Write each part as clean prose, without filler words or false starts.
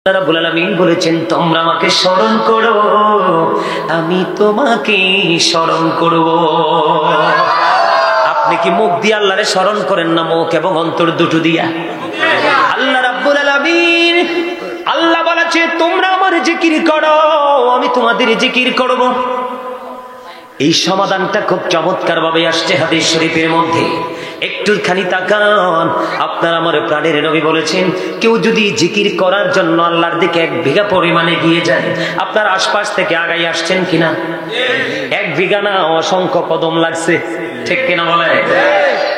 রাব্বুল আলামিন বলেছেন তোমরা আমাকে স্মরণ করো, আমি তোমাকে স্মরণ করব। আপনি কি মুখ দিয়ে আল্লাহরে স্মরণ করেন না মুখ এবং অন্তর দুটো দিয়া? আল্লাহ রাব্বুল আলামিন আল্লাহ বলেছে তোমরা আমার জিকির করো, আমি তোমাদের জিকির করব। এই সমাধানটা খুব চমৎকার ভাবে আসছে হাদিস শরীফের মধ্যে। একটুখানি তাকান, আপনার আমার প্রাণের নবী বলেছেন কেউ যদি জিকির করার জন্য আল্লাহর দিকে 1 বিঘা পরিমাণে গিয়ে যায়, আপনার আশপাশ থেকে আগাই আসছেন কিনা? 1 বিঘা না, অসংখ্য কদম লাগছে, ঠিক কিনা বলে?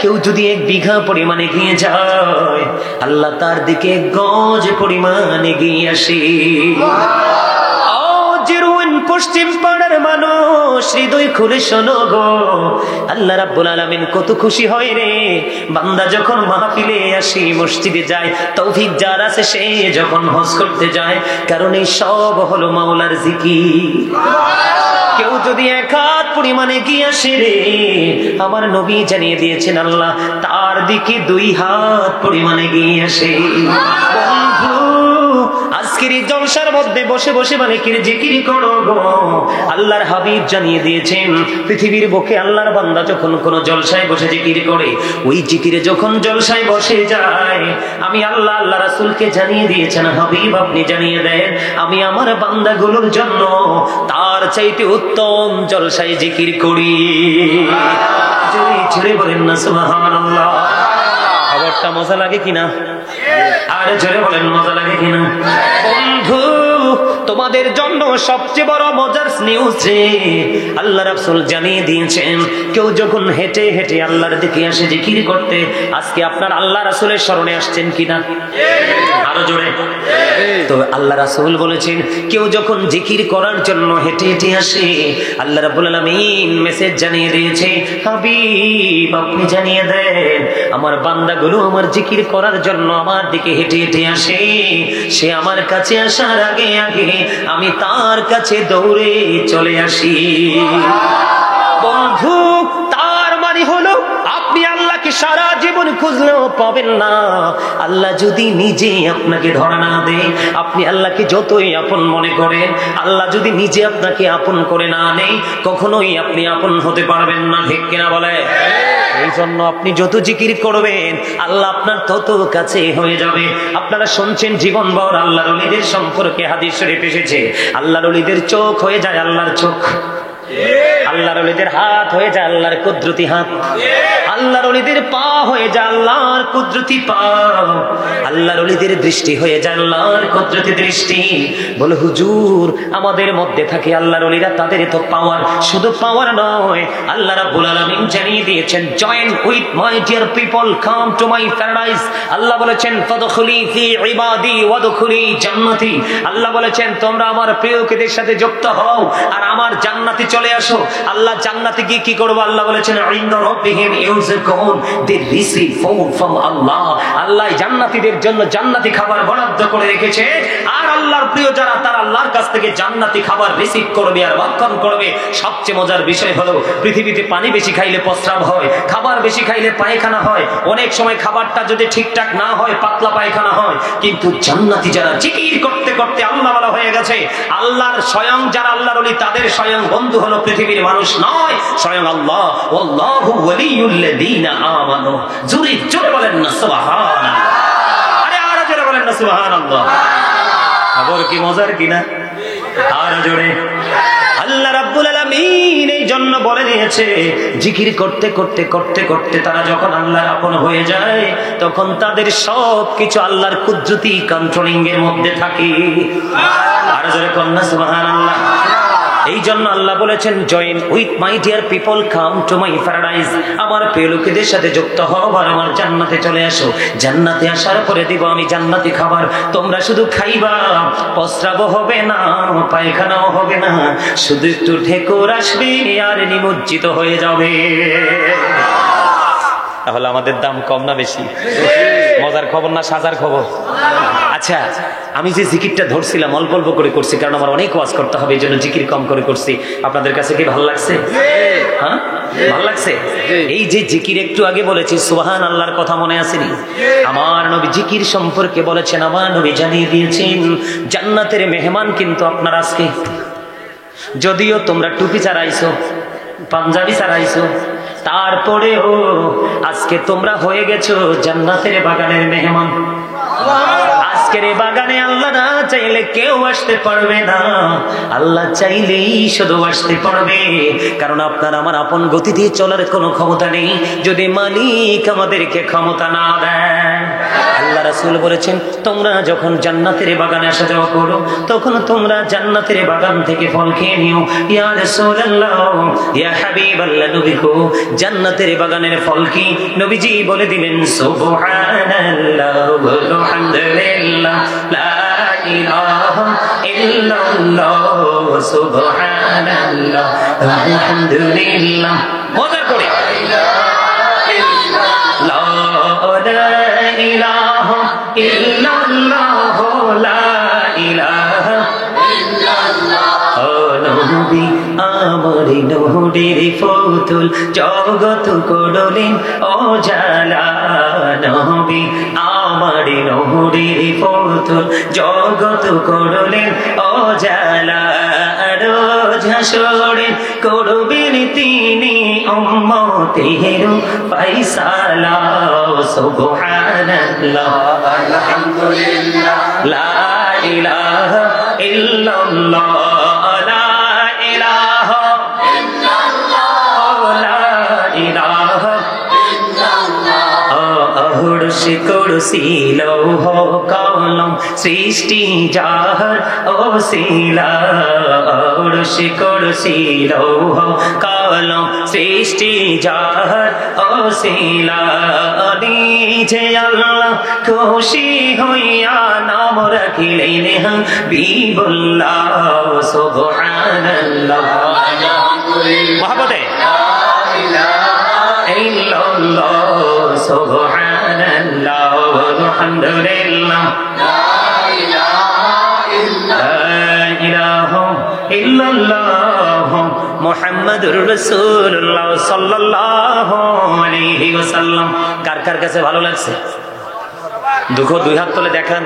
কেউ যদি 1 বিঘা পরিমাণে গিয়ে যায়, আল্লাহ তার দিকে 1 গজ পরিমাণে গিয়ে আসে। পশ্চিম পাড়ার মানুষ হৃদয় খুলে শোনো গো, আল্লাহ রাব্বুল আলামিন কত খুশি হয় রে বান্দা যখন মাহফিলে আসি, মসজিদে যায়, তৌফিক যার আছে সে যখন হজ করতে যায়, কারণ এই সব হলো মাওলার জিকির। কেউ যদি 1 হাত পরিমাণে গিয়ে আসে রে, আমার নবী জানিয়ে দিয়েছেন আল্লাহ তার দিকে 2 হাত পরিমাণে গিয়ে আসে। আজকের এই জলসার মধ্যে বসে বসে মালিকের জিকির করো গো। আল্লাহর হাবিব জানিয়ে দিয়েছেন পৃথিবীর বুকে আল্লাহর বান্দা যখন কোন জলসায় বসে জিকির করে, ওই জিকিরে যখন জলসায় বসে যায়, আমি আল্লাহ আল্লাহ রাসূলকে জানিয়ে দিয়েছেন হাবিব আপনি জানিয়ে দেন আমি আমার বান্দাগুলোর জন্য তার চাইতে উত্তম জলসায় জিকির করি। জোরে জোরে বলেন না সুবহানাল্লাহ। খবরটা মজা লাগে কিনা? আর জোরে বলেন মজা লাগে কিনা? বন্ধু তোমাদের জন্য সবচেয়ে বড় মজার নিউজ আল্লাহ রাসূল জানিয়ে দিয়েছেন কেউ যখন হেঁটে হেঁটে আল্লাহর দিকে আসে জিকির করতে, আজকে আপনার আল্লাহ রাসূলের স্মরণে আসছেন কিনা? আরো জোরে। তো আল্লাহ রাসূল বলেছেন কেউ যখন জিকির করার জন্য হেঁটে হেঁটে আসে, আল্লাহ রাব্বুল আলামিন মেসেজ জানিয়ে দিয়েছে হাবিব আপনি জানিয়ে দেন আমার বান্দাগুলো আমার জিকির করার জন্য আমার দিকে হেঁটে হেঁটে আসে, সে আমার কাছে আসার আগে আগে আমি তার কাছে দৌড়ে চলে আসি। বন্ধু তার মানে হলো আপনি আল্লাহকে সারা জীবন খুঁজলেও পাবেন না। আল্লাহ যদি নিজে আপনাকে ধরা না দেয়, আপনি আল্লাহকে যতই আপন মনে করেন, আল্লাহ যদি নিজে আপনাকে আপন করে না নেই, কখনোই আপনি আপন হতে পারবেন না, ঠিক কিনা বলে? এই জন্য আপনি যত জিকির করবেন আল্লাহ আপনার তত কাছে হয়ে যাবে। আপনারা শুনছেন জীবনভর আল্লাহর ওলিদের সম্পর্কে হাদিস শরীফ এসেছে, আল্লাহর ওলিদের চোখ হয়ে যায় আল্লাহর চোখ, আল্লাহর ওলিদের হাত হয়ে যায় আল্লাহর কুদরতি হাত, আল্লাহর ওলিদের পা হয়ে যায় আল্লাহর কুদরতি পা, আল্লাহর ওলিদের দৃষ্টি হয়ে যায় আল্লাহর কুদরতি দৃষ্টি। বলে হুজুর আমাদের মধ্যে থাকে আল্লাহর ওলিরা, তাদের তো পাওয়ার, শুধু পাওয়ার নয়, আল্লাহ রাব্বুল আলামিন জানিয়ে দিয়েছেন join with my dear people come to my paradise. Allah বলেছেন ফাদখুলি ফি ইবাদি ওয়াদখুলি জান্নাতি। আল্লাহ বলেছেন তোমরা আমার প্রিয়দের সাথে যুক্ত হও আর আমার জান্নাতে চলে আসো। আল্লাহ জান্নাতে গিয়ে কি করবে? আল্লাহ বলেছেন ইনদা রাব্বিহিম ইউযকুন, দে রিসিভ ফুড ফ্রম আল্লাহ। আল্লাহ জান্নাতীদের জন্য জান্নাতি খাবার বরাদ্দ করে রেখেছে, আর আল্লাহর প্রিয় যারা তারা আল্লাহর কাছ থেকে জান্নাতি খাবার রিসিভ করবে আর ভক্ষণ করবে। সবচেয়ে মজার বিষয় হলো পৃথিবীতে পানি বেশি খাইলে প্রস্রাব হয়, খাবার বেশি খাইলে পায়খানা হয়, অনেক সময় খাবারটা যদি ঠিকঠাক না হয় পাতলা পায়খানা হয়, কিন্তু জান্নাতি যারা জিকির করতে করতে আল্লাহ ওয়ালা হয়ে গেছে, আল্লাহর স্বয়ং যারা আল্লাহর ওলি তাদের স্বয়ং বন্ধু হলো পৃথিবীর মানুষ নয়, স্বয়ং আল্লাহ। আল্লাহু ওয়ালিয়ুল্লাযীনা আমানু। জোরে জোরে বলেন না সুবহানাল্লাহ। আরে আরো জোরে বলেন না সুবহানাল্লাহ। খবর কি মজার কিনা? আরো জোরে। আল্লাহ রাব্বুল আলামিন এই জন্য বলে দিয়েছে জিকির করতে করতে করতে করতে তারা যখন আল্লাহর আপন হয়ে যায়, তখন তাদের সব কিছু আল্লাহর কুদরতি কন্ট্রোলিং এর মধ্যে থাকে। আর জোরে কন্যা সুবহানাল্লাহ। এই জন্য আল্লাহ বলেছেন join with my dear people come to my paradise, আমার প্রিয় লোকেদের সাথে যুক্ত হও আর আমার জান্নাতে চলে আসো। জান্নাতে আসার পরে দিব আমি জান্নাতি খাবার, তোমরা শুধু খাইবা, প্রস্রাব হবে না, পায়খানাও হবে না, শুধু একটু ঢেকুর আসবে আর নিমজ্জিত হয়ে যাবে। তাহলে আমাদের দাম কম না বেশি? মজার খবর না সাজার খবর? আচ্ছা, আমি যে জিকিরটা ধরছিলাম অল্প অল্প করে করছি, কারণ আমার অনেক ওয়াজ করতে হবে, এই জন্য জিকির কম করে করছি। আপনাদের কাছে কি ভালো লাগছে? হ্যাঁ, ভালো লাগছে? এই যে জিকির একটু আগে বলেছি, সুবহান আল্লাহর কথা মনে আসেনি? আমার নবী জিকির সম্পর্কে বলেছেন, আমার নবী জানিয়ে দিয়েছেন জান্নাতের মেহমান কিন্তু আপনারা আজকে। যদিও তোমরা টুপি চালাইছো, পাঞ্জাবি চালাইছো, তারপরেও আজকে তোমরা হয়ে গেছো জান্নাতের বাগানের মেহমান। আজকের এই বাগানে আল্লাহ না চাইলে কেউ আসতে পারবে না, আল্লাহ চাইলেই শুধু আসতে পারবে। কারণ আপনার আমার আপন গতি দিয়ে চলার কোনো ক্ষমতা নেই যদি মালিক আমাদেরকে ক্ষমতা না দেয়। আল্লাহ রাসূল বলেছেন, তোমরা যখন জান্নাতের বাগানে আসা যাওয়া করো, তখন তোমরা জান্নাতের বাগান থেকে ফল খেয়ে নিও। ইয়া রাসূলুল্লাহ, ইয়া হাবিবাল্লাহ, নবী গো, জান্নাতের বাগানের ফল কি? নবীজি বলে দিলেন, সুবহানাল্লাহ ওয়া আলহামদুলিল্লাহ, লা ইলাহা ইল্লাল্লাহ, সুবহানাল্লাহ আলহামদুলিল্লাহ। মজা করে লা ইলাহা ইল্লাল্লাহ, লা ইলাহা ইল্লাল্লাহ। ও নবী আমার নূরের ফুতুল, জগৎ করলেন ও জালা। নবী আমার নূরের ফুতুল, জগৎ করলেন ও জালা। রোজ হাসরে করবেন তিনি উম্মতের ফায়সালা। সুবহানাল্লাহ আলহামদুলিল্লাহ, লা ইলাহা ইল্লাল্লাহ, লা ইলাহা ইল্লাল্লাহ, লা ইলাহা কুরসি কুরসি লৌহ কলম সৃষ্টি যাহার ওসিলা। কুরসি কুরসি লৌহ কলম সৃষ্টি যাহার ওসিলা। নিজে আল্লাহ খুশি হইয়া নাম রাখিলেন হাবিবুল্লাহ। সুবহানাল্লাহ মহব্বতে ইল্লাল্লাহ, সুবহানাল্লাহ আলহামদুলিল্লাহ, লা ইলাহা ইল্লাল্লাহ মুহাম্মাদুর রাসূলুল্লাহ সাল্লাল্লাহু আলাইহি ওয়াসাল্লাম। কার কার কাছে ভালো লাগছে? দুঃখ দুই হাত তুলে দেখান।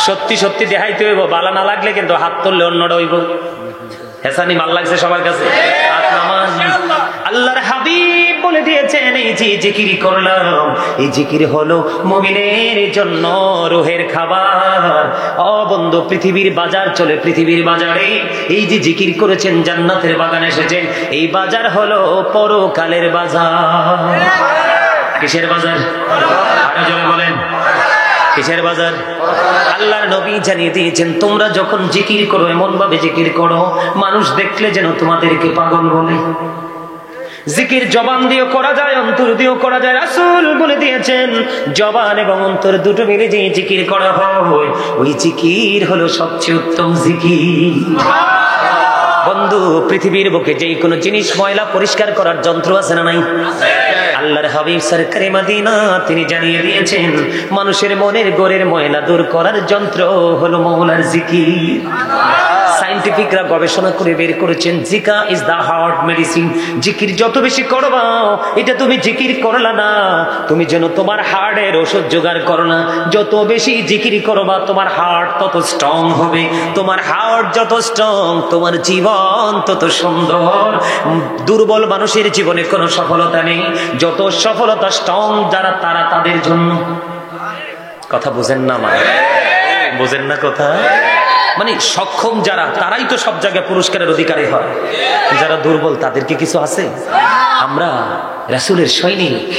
সত্যি সত্যি দেখাইতে হইব, বালা না লাগলে কিন্তু হাত তুললে অন্যটা হইব। হেসানি ভাল লাগছে সবার কাছে? আল্লাহর হাবিব বলে দিয়েছেন, এই যে জিকির করলাম, এই জিকির হলো মুমিনের জন্য রুহের খাবার। ও বন্ধু, পৃথিবীর বাজার চলে, পৃথিবীর বাজারে এই যে জিকির করেছেন, জান্নাতের বাগানে এসেছেন, এই বাজার হলো পরকালের বাজার। কিসের বাজার? আরো জোরে বলেন, কিসের বাজার? আল্লাহর নবী জানিয়ে দিয়েছেন, তোমরা যখন জিকির করো এমন ভাবে জিকির করো মানুষ দেখলে যেন তোমাদেরকে পাগল বলে। জিকির জবান দিয়েও করা যায়, অন্তর দিয়েও করা যায়। রাসূল বলে দিয়েছেন, জবান এবং অন্তর দুটো মিলে যে জিকির করা হয়, ওই জিকির হলো সবচেয়ে উত্তম জিকির। বন্ধু, পৃথিবীর বুকে যে কোনো জিনিস ময়লা পরিষ্কার করার যন্ত্র আছে না নাই? আল্লাহর হাবিব সরকারে মদিনা তিনি জানিয়ে দিয়েছেন, মানুষের মনের গোরের ময়লা দূর করার যন্ত্র হলো মওলার জিকির। সায়েন্টিফিকরা গবেষণা করে বের করেছেন, জিকা ইজ দা হার্ট মেডিসিন। জিকির যত বেশি করবা, এটা তুমি জিকির করলা না, তুমি যেন তোমার হার্টের ওষুধ জোগাড় করো না। যত বেশি জিকির করবা তোমার হার্ট তত স্ট্রং হবে, তোমার হার্ট যত স্ট্রং তোমার জীবন তত সুন্দর। দুর্বল মানুষের জীবনে কোনো সফলতা নেই, যত সফলতা স্ট্রং যারা তারা তাদের জন্য। কথা বুঝেন না? মানে বুঝেন না কথা? মানে সক্ষম যারা তারাই তো সব জায়গায় পুরস্কারের অধিকারী হয়, যারা দুর্বল তাদেরকে কিছু আছে? আমরা রাসূলের সৈনিক,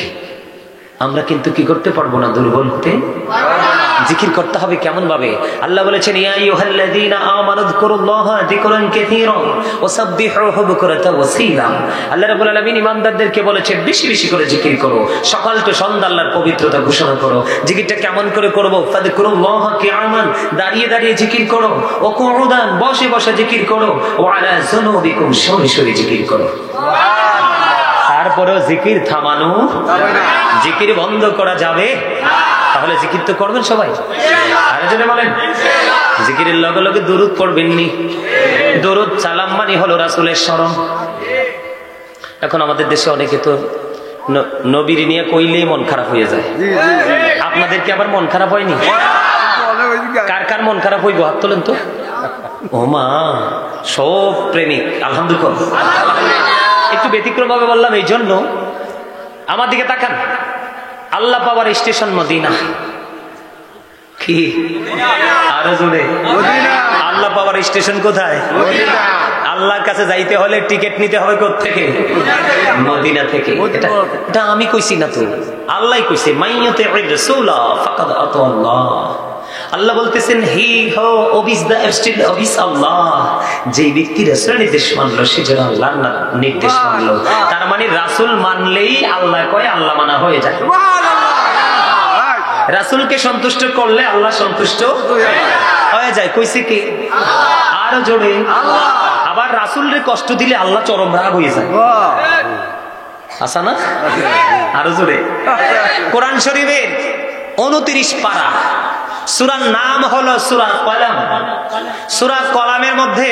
আমরা কিন্তু কি করতে পারবো না? দুর্বল হতে। জিকির করতে হবে কেমন ভাবে? আল্লাহ বলেছেন, ইয়া আইয়ুহাল্লাযীনা আমানু যিকুরুল্লাহা যিকরান কাসীরা ওয়াসাব্বিহুহু বুকরাতাও ওয়াসীলা। আল্লাহ রাব্বুল আলামিন ঈমানদারদেরকে বলেছেন, বেশি বেশি করে জিকির করো, সকাল থেকে সন্ধ্যা আল্লাহর পবিত্রতা ঘোষণা করো। জিকিরটা কেমন করে করব? ফাযকুরুল্লাহা কিয়ামান, দাঁড়িয়ে দাঁড়িয়ে জিকির করো, ও কুউদান, বসে বসে জিকির করো, ওয়া আলা যুনুবিকুম, শুয়ে শুয়ে জিকির করো। তারপরেও জিকির থামানো, জিকির বন্ধ করা যাবে? তাহলে জিকির তো করবেন সবাই, আরে যদি বলেন জিকিরের লগে লগে দরুদ পড়বেন নি। দরুদ সালাম মানে হলো রাসূলের শরণ। এখন আমাদের দেশে অনেকে তো নবীর নিয়ে কইলেই মন খারাপ হয়ে যায়। আপনাদের কি আবার মন খারাপ হয়নি? কার কার মন খারাপ হইব হাত তোলেন তো। ও মা, সব প্রেমিক আলহামদুলিল্লাহ। একটু ব্যতিক্রম ভাবে বললাম এই জন্য, আমার দিকে তাকান। আল্লাহ পাওয়ার স্টেশন মদিনা। কি আরো জোরে, আল্লাহ পাওয়ার স্টেশন কোথায়? আল্লাহর কাছে যাইতে হলে টিকিট নিতে হবে কোত্থেকে? মদিনা থেকে। এটা আমি কইছি না তো, আল্লাহ কইছে, মাইয়াতির রাসূলা ফাকাদ আতাল্লাহ। আল্লাহ বলতেছেন, হি হো ওবিস দা এবস্টিল ওবিস আল্লাহ। যে ব্যক্তি রাসূলের নির্দেশ মানলো সে যেন আল্লাহর নির্দেশ মানলো। তার মানে রাসূল মানলেই আল্লাহ কয় আল্লাহ মানা হয়ে যায়। রাসূলকে সন্তুষ্ট করলে আল্লাহ সন্তুষ্ট হয়ে যায়। কইছে কি? আরো জোরে। আবার রাসূলরে কষ্ট দিলে আল্লাহ চরম রাগ হয়ে যায়। আসা না? আরো জোরে। কোরআন শরীফের 29 পারা, সূরার নাম হলো সূরা কলাম। সূরা কলামের মধ্যে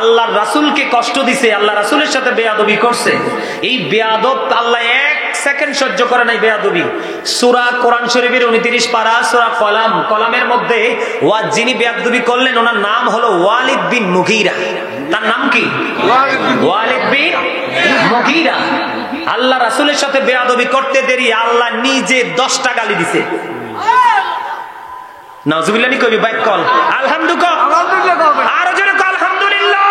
আল্লাহর রাসূলকে কষ্ট দিছে, আল্লাহ রাসূলের সাথে বেয়াদবি করছে। এই বেয়াদব আল্লাহ 1 সেকেন্ড সহ্য করে নাই বেয়াদবি। সূরা কোরআন শরীফের 29 পারা সূরা কলাম, কলামের মধ্যে যিনি বেয়াদবি করলেন ওনার নাম হলো ওয়ালিদ বিন মুগীরা। তার নাম কি? ওয়ালিদ বিন মুগীরা। আল্লাহ রাসূলের সাথে বেয়াদবি করতে দেরি আল্লাহ নিজে 10টা গালি দিছে। নাউজুবিল্লাহ কবি বাইক কল আলহামদুলিল্লাহ, আরো জোরে কল আলহামদুলিল্লাহ।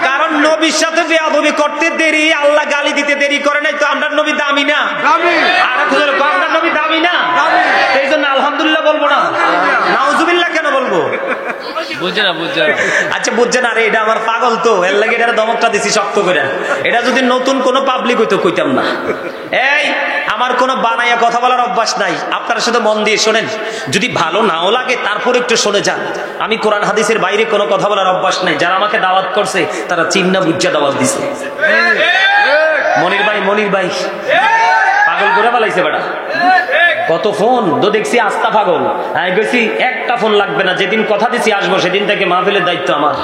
কারণ নবীর সাথে বেয়াদবি করতে দেরি আল্লাহ গালি দিতে দেরি করে নাই তো। আমরা নবী দামি না? আরো জোরে কল, আমরা নবী দামি না? এই জন্য আলহামদুলিল্লাহ বলবো না, নাউজুবিল্লাহ কেন বলবো? বুঝছে না, বুঝছে না। আচ্ছা বুঝছে না রে, এটা আমার পাগল তো, এর লাগে এটা দমকটা দিছি শক্ত করে। এটা যদি নতুন কোন পাবলিক হইতো কইতাম না। এই আমার কোনো বানাইয়া কথা বলার অভ্যাস নাই, আপনারা শুধু মন দিয়ে শোনেন। যদি ভালো নাও লাগে তারপর একটু শুনে যান। আমি কোরআন হাদিসের বাইরে কোনো কথা বলার অভ্যাস নাই। যারা আমাকে দাওয়াত করছে তারা চিন্না বুঝা দাওয়াত দিছে। মনির ভাই, মনির ভাই পাগল করে ফেলাইছে বেটা। কত ফোন তো দেখছি, আস্তা পাগল। আমি কইছি একটা ফোন লাগবে না, যেদিন কথা দিছি আসবো সেদিন থেকে মাহফিলের দায়িত্ব আমার।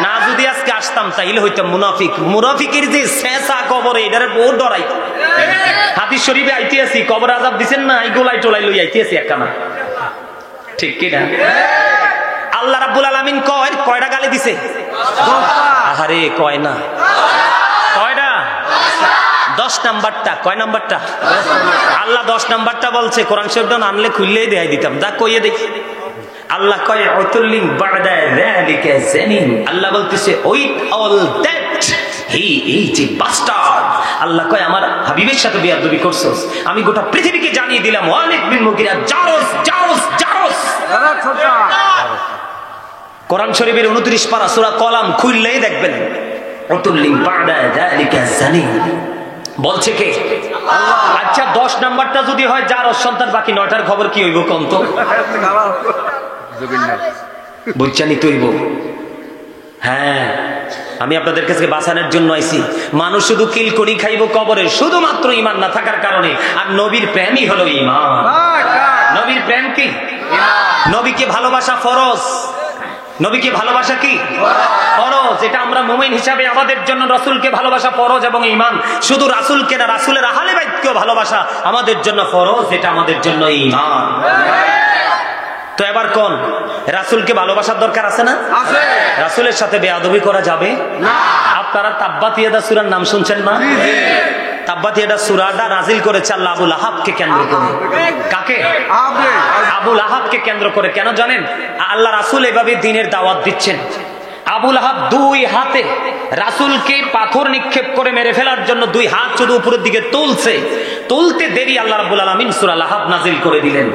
না যদি আজকে আসতাম তাইলে হইতাম মুনাফিক। মুনাফিকের যে শেষা কবরে এটারে বহুত ডরাই। হাদিস শরীফে আইতে আছি, কবর আযাব দিবেন না, এই গোলাই টোলাই লই আইতে আছি একখানা। ঠিক কি না? আল্লাহ রাব্বুল আলামিন কয়টা গালি দিছে? আহারে কয় না, কয়টা? 10 নাম্বারটা। কয় নাম্বারটা? আল্লাহ 10 নাম্বারটা বলছে। কোরআন শরীফটা আনলে খুললেই দেখাই দিতাম। যা কইয়ে দেখি। আল্লাহ কয় উতুল্লিন বা'দা যালিকা জানিন। আল্লাহ বলতেছে with all that he is a bastard. Allah কয় আমার হাবিবের সাথে বেয়াদবি করছস, আমি গোটা পৃথিবীকে জানিয়ে দিলাম ওয়ালিদ বিন মুগীরা জারস জারস জারস। কোরআন শরীফের 29 পারা সূরা কলাম খুললেই দেখবেন উতুল্লিন বা'দা যালিকা জানিন বলছে কে? আল্লাহ। আচ্ছা 10 নাম্বারটা যদি হয় জারস সন্তান, বাকি 9টার খবর কি হইব কোন তো? বুঝছানি তৈব। হ্যাঁ, আমি আপনাদের কাছে বাঁচানোর জন্য আইছি। মানুষ শুধু কিলকড়ি খাইব কবরে শুধুমাত্র ঈমান না থাকার কারণে। আর নবীর প্রেমই হলো ঈমান। নবীর প্রেম কি? নবীকে ভালোবাসা ফরজ। নবীকে ভালোবাসা কি ফরজ? এটা আমরা মুমিন হিসাবে আমাদের জন্য রাসূলকে ভালোবাসা ফরজ এবং ঈমান। শুধু রাসূলকে না, রাসূলের আহলে বাইতকেও ভালোবাসা আমাদের জন্য ফরজ, এটা আমাদের জন্য ঈমান। তো এবার কোন রাসূলকে ভালোবাসার দরকার আছে না? আছে। রাসূলের সাথে বেয়াদবি করা যাবে না। আপনারা তাব্বাত ইয়াদা সূরার নাম শুনছেন না? জি। তাব্বাত ইয়াদা সূরাটা নাজিল করেছে আল্লাহ আবু লাহাবকে কেন্দ্র করে। কাকে? আবু লাহাবকে কেন্দ্র করে। কেন জানেন? আল্লাহ রাসূল এভাবে দ্বীনের দাওয়াত দিচ্ছেন। আবু লাহাব 2 হাতে রাসূলকে পাথর নিক্ষেপ করে মেরে ফেলার জন্য 2 হাত শুধু উপরের দিকে তুলছে। তুলতে দেরি আল্লাহ রাব্বুল আলামিন সূরা লাহাব নাজিল করে দিলেন।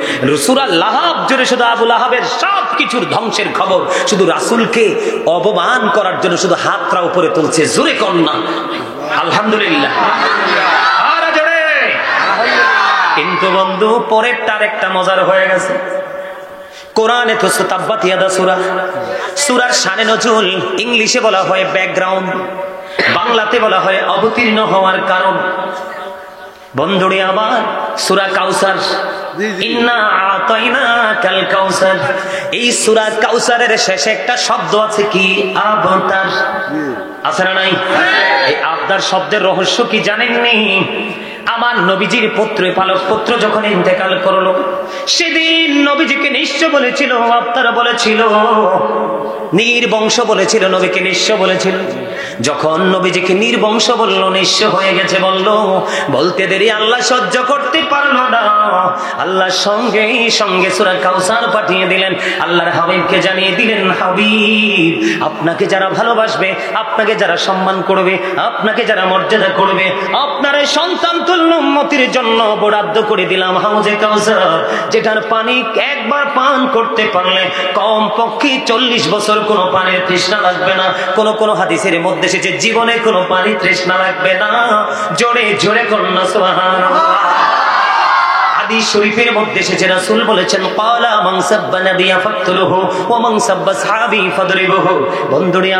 সূরা লাহাব জুড়ে শুধু আবু লাহাবের সব কিছুর ধ্বংসের খবর। শুধু রাসূলকে অপমান করার জন্য শুধু হাতটা উপরে তুলছে। জোরে কর না আলহামদুলিল্লাহ। আর জোরে। কিন্তু বন্ধু পরের তার একটা মজার হয়ে গেছে। কোরআনে তো তাব্বাত ইয়াদা সূরা, সূরার শানে নজুল ইংলিশে বলা হয় ব্যাকগ্রাউন্ড, বাংলাতে বলা হয় অবতীর্ণ হওয়ার কারণ। বন্ধুরে আমার, সূরা কাউসার, ইন্না আতাইনাকাল কাউসার, এই সূরা কাউসারের শেষে একটা শব্দ আছে কি? আবতার। আছে না নাই? এই আবতার শব্দের রহস্য কি জানেননি? আমার নবীজির পুত্র, পালক পুত্র যখন ইন্তেকাল করলো, সেদিন নবীজিকে নিঃস্ব বলেছিল, আবতার বলেছিল, নির্বংশ বলেছিল, নবীকে নিঃস্ব বলেছিল। যখন নবীজিকে নির্বংশ বলল, নিঃস্ব হয়ে গেছে বলল, বলতে দেরি আল্লাহ সহ্য করতে পারলো না। আল্লাহ সঙ্গে সঙ্গে সূরা কাউসার পাঠিয়ে দিলেন। আল্লাহর হাবিবকে জানিয়ে দিলেন, হাবিব, আপনাকে যারা ভালোবাসবে, আপনাকে যারা সম্মান করবে, আপনাকে যারা মর্যাদা করবে, আপনার সন্তান তুল্য উম্মতের জন্য বরাদ্দ করে দিলাম হাউজে কাউসার, যেটার পানি একবার পান করতে পারলে কম পক্ষে 40 বছর কোনো পানির তৃষ্ণা লাগবে না। কোন হাদিসের মধ্যে এসেছে জীবনে কোনো পানি তৃষ্ণা লাগবে না। জোরে জোরে কন্যা সুবহানাল্লাহ। হাদিস শরীফের মধ্যে এসেছে, রাসূল বলেছেন, ক্বালা মান সাব্বা নাবিয়া ফাকতুলুহু ওয়া মান সাব্বা সাহাবী ফাদরিবুহু। বন্ধুরে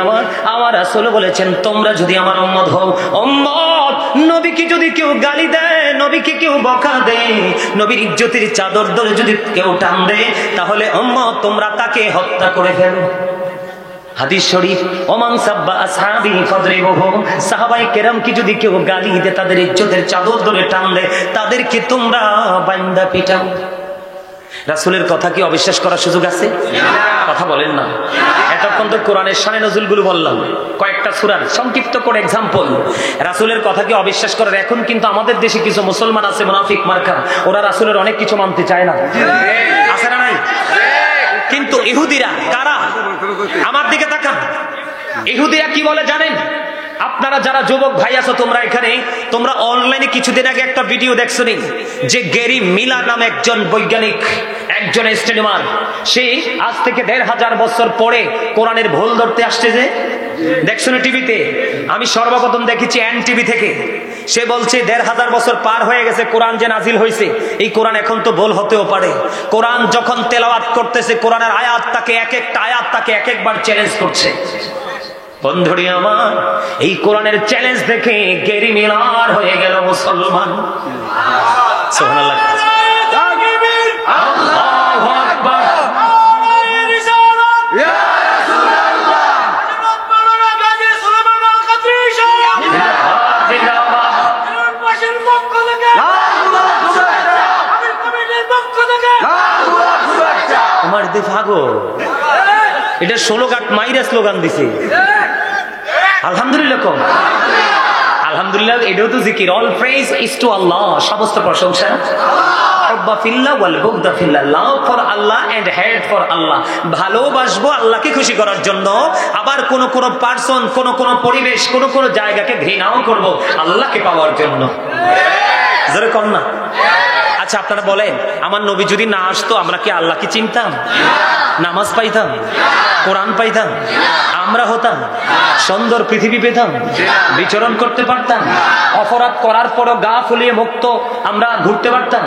আমার রাসূল বলেছেন, তোমরা যদি আমার উম্মত হও, উম্মত, নবীকে যদি কেউ গালি দেয়, নবীকে কেউ বকা দেয়, নবীর ইজ্জতের চাদর ধরে যদি কেউ টান দেয়, তাহলে উম্মত তোমরা তাকে হত্যা করে ফেলো। হাদিস শরীফ, ওমান সাব্বা আসহাবি ফাদরিবুহু, সাহাবায়ে কেরামকে যদি কেউ গালি দেয়, তাদের ইজ্জতের চাদর ধরে টান দেয়, তাদেরকে তোমরা বাইন্দা পিটাও। রাসূলের কথা কি অবিশ্বাস করার সুযোগ আছে? কথা বলেন না। এতক্ষণ তো কোরআনের শানে নজুলগুলো বললাম, কয়েকটা সূরার সংক্ষিপ্ত করে এক্সাম্পল। রাসূলের কথা কি অবিশ্বাস করার? এখন কিন্তু আমাদের দেশে কিছু মুসলমান আছে মুনাফিক মার্কা, ওরা রাসূলের অনেক কিছু মানতে চায় না। আছে না নাই? কিন্তু ইহুদিরা কারা? আমার দিকে তাকান। ইহুদিরা কি বলে জানেন? আপনারা যারা যুবক ভাই আছো, তোমরা এখানে, তোমরা অনলাইনে কিছুদিন আগে একটা ভিডিও দেখছো নি, যে গ্যারি মিলার নামে একজন বৈজ্ঞানিক, একজন অ্যাস্ট্রোনমার, সে আজ থেকে 1500 বছর পরে কোরআনের ভুল ধরতে আসছে। যে দেখছো না টিভিতে? আমি সর্বপ্রথম দেখেছি এনটিভি থেকে। সে বলছে 1500 বছর পার হয়ে গেছে কোরআন যে নাজিল হয়েছে, এই কোরআন এখন তো ভুল হতেও পারে। কোরআন যখন তেলাওয়াত করতেছে, কোরআনের আয়াত তাকে এক একটা আয়াত তাকে এক একবার চ্যালেঞ্জ করছে। বন্ধুরে আমার, এই কোরআনের চ্যালেঞ্জ দেখে গ্যারি মিলার হয়ে গেল মুসলমান। সুবহানাল্লাহ। আল্লাহু আকবার। আমার দে ভাগো, এটা 16 গাট মাইরা স্লোগান দিছে। আলহামদুলিল্লাহ কম। আলহামদুলিল্লাহ, এটাও তো জিকির। All praise is to Allah, সমস্ত প্রশংসা। হুব্বা ফিল্লাহ ওয়াল বুগদা ফিল্লাহ, love for Allah and hate for Allah. ভালোবাসবো আল্লাহকে খুশি করার জন্য, আবার কোন কোন পারসন, কোন পরিবেশ, কোন জায়গাকে ঘৃণাও করব আল্লাহকে পাওয়ার জন্য। জোরে কম না? আচ্ছা, আপনারা বলেন, আমার নবী যদি না আসতো, আমরা কি আল্লাহকে চিনতাম? নামাজ পাইতাম? কোরআন পাইতাম? আমরা হতাম? সুন্দর পৃথিবী পেতাম? বিচরণ করতে পারতাম? অপরাধ করার পরও গা ফুলিয়ে মুক্ত আমরা ঘুরতে পারতাম?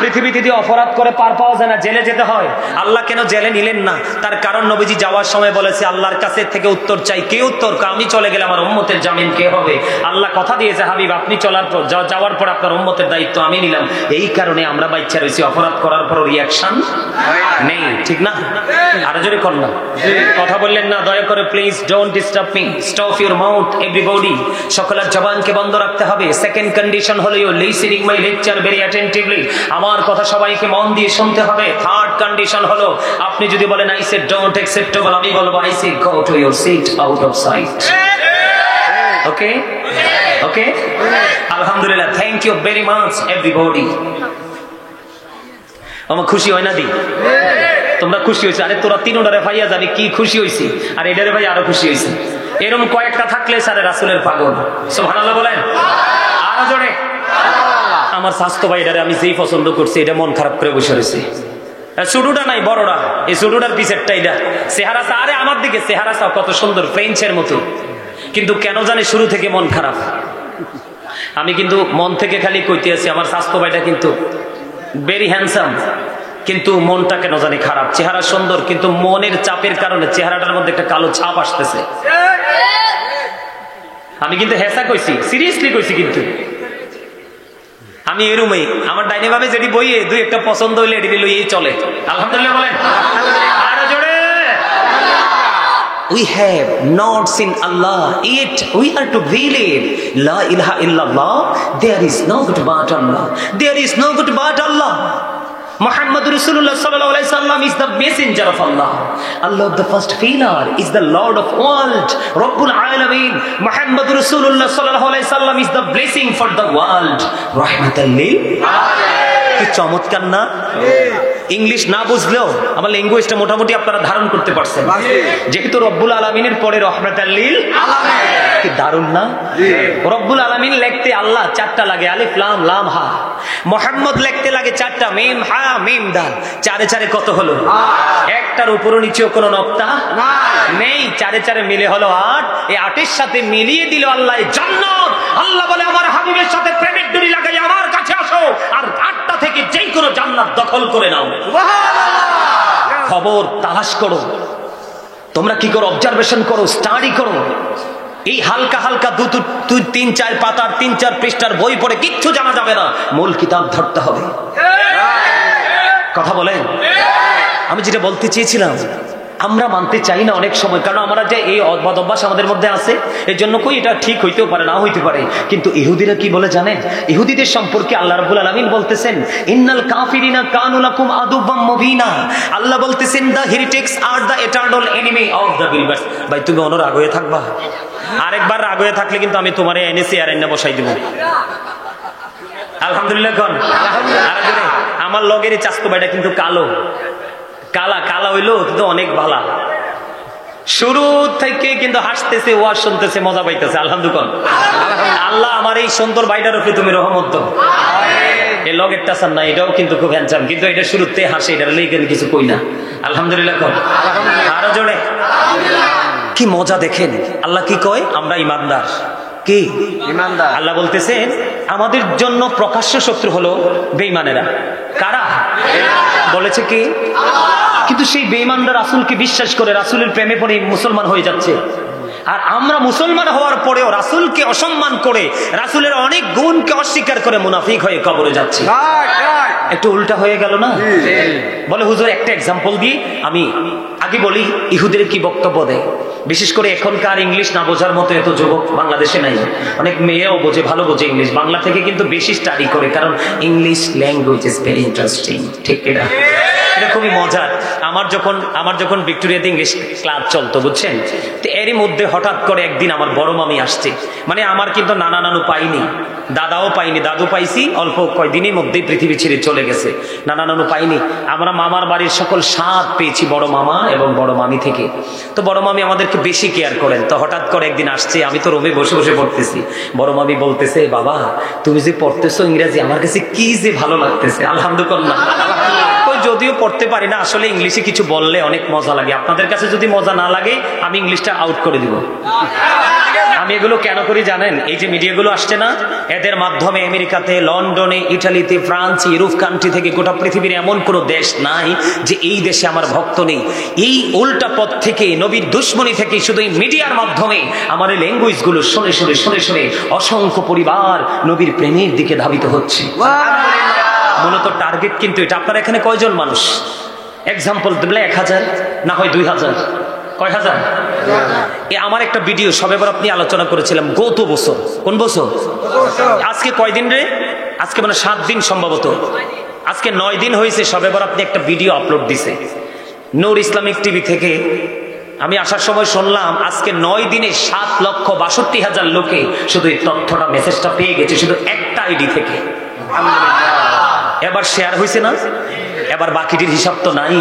পৃথিবীতে যদি অপরাধ করে পার পাওয়া যায় না, জেলে যেতে হয়। আল্লাহ কেন জেলে নিলেন না? তার কারণ নবীজি যাওয়ার সময় বলেছে, আল্লাহর কাছে থেকে উত্তর চাই। কে উত্তর? আমি চলে গেলে আমার উম্মতের জামিন কে হবে? আল্লাহ কথা দিয়েছে, হাবিব, আপনি যাওয়ার পর আপনার উম্মতের দায়িত্ব আমি নিলাম। এই কারণে আমরা বাচ্চা রয়েছি, অপরাধ করার পর রিয়াকশন নেই। ঠিক না? আরো জোরে কর না। কথা বললেন না, দয়া করে please don't disturb me, stop your mouth everybody. সকলের জবানকে বন্ধ রাখতে হবে। সেকেন্ড কন্ডিশন হলো you listening my lecture very attentively, আমার কথা সবাইকে মন দিয়ে শুনতে হবে। থার্ড কন্ডিশন হলো, আপনি যদি বলেন আই সে ডোন্ট অ্যাকসেপ্টেবল, আমি বলবো I say go to your seat out of sight. Okay okay, আলহামদুলিল্লাহ, thank you very much everybody. আমার খুশি হয় না দি? তোমরা খুশি হয়েছে? আরে তোরা তিনোটারে ভাইয়া জানি কি খুশি হয়েছি, আর এটারে ভাই আরো খুশি হয়েছে। এরকম কয়েকটা থাকলে সারে রাসূলের পাগল। সুবহানাল্লাহ বলেন আরো জোরে। আমার স্বাস্থ্য ভাইটারে আমি যেই পছন্দ করছি, এটা মন খারাপ করে বসে রয়েছে। ছোটটা নাই, বড়রা। এই ছোটটার পিছেরটা এটা চেহারা, আরে আমার দিকে চেহারা কত সুন্দর, ফ্রেঞ্চের মতো, কিন্তু কেন জানি শুরু থেকে মন খারাপ। আমি কিন্তু মন থেকে খালি কইতে আছি, আমার স্বাস্থ্য ভাইটা কিন্তু ভেরি হ্যান্ডসাম, কিন্তু মনটা কেন জানি খারাপ। চেহারা সুন্দর, কিন্তু মনের চাপের কারণে চেহারাটার মধ্যে একটা কালো ছাপ আসতেছে। আমি কিন্তু হেসা কইছি, সিরিয়াসলি কইছি। কিন্তু আমি এই রুমে আমার ডাইনে বামে যেটি বইয়ে দুই একটা পছন্দ হইলে এটি লইয়েই চলে। আলহামদুলিল্লাহ বলেন। আরো জোরে। We have not seen Allah, yet we are to believe La ilaha illallah, there is no good but Allah, there is no good but Allah. Muhammad Rasulullah sallallahu alaihi wasallam is the messenger of Allah. Allah the first pillar is the Lord of world, Rabbul Alameen. Muhammad Rasulullah sallallahu alaihi wasallam is the blessing for the world, Rahmatan lil Alamin. কি চমৎকার না? English না বুঝলেও আমার ল্যাঙ্গুয়েজটা মোটামুটি আপনারা ধারণ করতে পারছেন, যেহেতু রব্বুল আলামিনের পরে রহমাতাল লিল আলামিন। কি দারুণ না? রব্বুল আলামিন লিখতে আল্লাহ চারটা লাগে, আলিফ লাম লাম হা। মুহাম্মদ লিখতে লাগে চারটা, মিম হা মিম দাল। চারে চারে কত হলো? একটার উপর নিচেও কোনো নক্তা নেই, চারে চারে মিলে হলো 8। এই 8-এর সাথে মিলিয়ে দিল আল্লাহ জান্নাত। আল্লাহ বলে আমার হাবিবের সাথে প্রেমের ডুরি লাগাই আমার কাছে আসো, আর 8টা থেকে যেই কোনো জান্নাত দখল করে নাও। খবর তালাশ করো, তোমরা কি করো? অবজারভেশন করো, স্টাডি করো। এই হালকা হালকা 2-3-4 পাতার 3-4 পৃষ্ঠার বই পড়ে কিচ্ছু জানা যাবে না, মূল কিতাব ধরতে হবে। কথা বলেন। আমি যেটা বলতে চেয়েছিলাম, আমরা মানতে চাই না অনেক সময়, কারণ আমরা যে এই অদ্ভুত অভ্যাস আমাদের মধ্যে আছে, এর জন্য কই এটা ঠিক হইতেও পারে, না হইতে পারে। কিন্তু ইহুদিরা কি বলে জানেন? ইহুদিদের সম্পর্কে আল্লাহ রাব্বুল আলামিন বলতেছেন, ইন্নাল কাফিরিনা কানু লাকুম আদুব্বাম মুবিনা। আল্লাহ বলতেছেন, দ্য হেরিটেক্স আর the eternal enemy of the believers. ভাই তুমি অন্য রাগ হয়ে থাকবা? আরেকবার রাগ হয়ে থাকলে কিন্তু আমি তোমার এনেছি আর এনে বসাই দেব। আলহামদুলিল্লাহ কোন? আমার লগের চাস্তো ভাইটা কিন্তু কালো, কালা কালা হইলো কিন্তু অনেক ভালা। শুরু থেকে কিন্তু হাসতেছে, ওয়াজ শুনতেছে, মজা পাইতেছে। আলহামদুলিল্লাহ। আল্লাহ আমার এই সুন্দর ভাইটার উপরে তুমি রহমত দাও। এই লগের টাসার না, এটাও কিন্তু খুব হ্যান্ডসাম, কিন্তু এটা শুরুতে হাসে, এটা লেগে কিছু কই না। আলহামদুলিল্লাহ কর। আরো জোরে। কি মজা দেখেন, আল্লাহ কি কয়? আমরা ইমানদার। কি ইমানদার? আল্লাহ বলতেছেন আমাদের জন্য প্রকাশ্য শত্রু হলো বেঈমানেরা। কারা বলেছে? কি? কিন্তু সেই বেঈমানরা রাসূলকে বিশ্বাস করে, রাসূলের প্রেমে পড়ে মুসলমান হয়ে যাচ্ছে। আর আমরা মুসলমান হওয়ার পরেও রাসূলকে অসম্মান করে, রাসূলের অনেক গুণকে অস্বীকার করে মুনাফিক হয়ে কবরে যাচ্ছে। একটু উল্টা হয়ে গেল না? বলে হুজুর একটা এক্সাম্পল দিয়ে আমি আগে বলি, ইহুদের কি বক্তব্য দেয়। বিশেষ করে এখনকার ইংলিশ না বোঝার মতো এত যুবক বাংলাদেশে নাই। অনেক মেয়েও বোঝে, ভালো বোঝে ইংলিশ, বাংলা থেকে কিন্তু বেশি স্টাডি করে, কারণ English language is very interesting. ঠিক কিনা? এটা খুবই মজার। আমার যখন ভিক্টোরিয়াতে ইংলিশ ক্লাব চলতো, বুঝছেন, তো এরই মধ্যে হঠাৎ করে একদিন আমার বড় মামি আসছে। মানে আমার কিন্তু নানা নানু পাইনি, দাদাও পাইনি, দাদু পাইছি অল্প কয়দিনের মধ্যেই পৃথিবী ছেড়ে চলে গেছে, নানা নানু পাইনি। আমরা মামার বাড়ির সকল স্বাদ পেয়েছি বড় মামা এবং বড় মামি থেকে। তো বড় মামি আমাদেরকে বেশি কেয়ার করেন। তো হঠাৎ করে একদিন আসছে, আমি তো রুমে বসে বসে পড়তেছি, বড় মামি বলতেছে, বাবা তুমি যে পড়তেছো ইংরেজি, আমার কাছে কি যে ভালো লাগতেছে। আলহামদুলিল্লাহ। যদিও পড়তে পারি না, আসলে ইংলিশে কিছু বললে অনেক মজা লাগে। আপনাদের কাছে যদি মজা না লাগে, আমি ইংলিশটা আউট করে দিব। আমি এগুলো কেন করি জানেন? এই যে মিডিয়াগুলো আসছে না, এদের মাধ্যমে আমেরিকাতে, লন্ডনে, ইটালিতে, ফ্রান্স, ইউরোপ কান্ট্রি থেকে গোটা পৃথিবীর এমন কোনো দেশ নাই যে এই দেশে আমার ভক্ত নেই। এই উল্টা পথ থেকে, নবীর দুশ্মনী থেকে, শুধু এই মিডিয়ার মাধ্যমে আমার এই ল্যাঙ্গুয়েজগুলো শুনে শুনে শুনে শুনে অসংখ্য পরিবার নবীর প্রেমের দিকে ধাবিত হচ্ছে। মূলত টার্গেট কিন্তু এটা। আপনার এখানে কয়জন মানুষ? এক্সাম্পল দিলে 1000 না হয় 2000, কয় হাজার? আমার একটা ভিডিও সবে বার আপনি আলোচনা করেছিলাম গত বছর। কোন বছর? আজকে কয়দিন রে? আজকে মানে 7 দিন সম্ভবত, আজকে 9 দিন হয়েছে সবে বার আপনি একটা ভিডিও আপলোড দিছে নূর ইসলামিক টিভি থেকে। আমি আসার সময় শুনলাম আজকে 9 দিনে 7,62,000 লোকে শুধু এই তথ্যটা, মেসেজটা পেয়ে গেছে শুধু একটা আইডি থেকে। এবার শেয়ার হয়েছে না? এবার বাকিটির হিসাব তো নাই।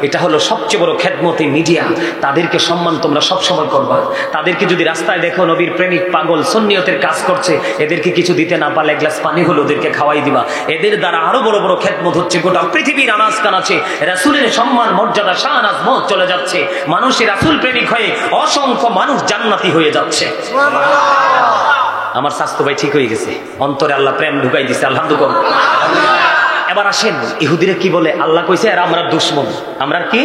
এটা হলো সবচেয়ে বড় খেদমতে মিডিয়া। তাদেরকে সম্মান তোমরা সবসময় করবা। তাদেরকে যদি রাস্তায় দেখো নবীর প্রেমিক পাগল সুন্নিয়তের কাজ করছে, এদেরকে কিছু দিতে না পারলে 1 গ্লাস পানি হলো ওদেরকে খাওয়াই দিবা। এদের দ্বারা আরো বড় বড় খেদমত হচ্ছে। গোটা পৃথিবীর আনাজ কানাচে রাসূলের সম্মান, মর্যাদা, শান, আজমত চলে যাচ্ছে। মানুষের রাসূল প্রেমিক হয়ে অসংখ্য মানুষ জান্নাতি হয়ে যাচ্ছে। আমার স্বাস্থ্য ভাই ঠিক হয়ে গেছে, অন্তরে আল্লাহ প্রেম ঢুকাই দিছে। আলহামদুলিল্লাহ। এবার আসেন, ইহুদিরা কি বলে? আল্লাহ কইছে আর আমরা দুশমন। আমরা কি?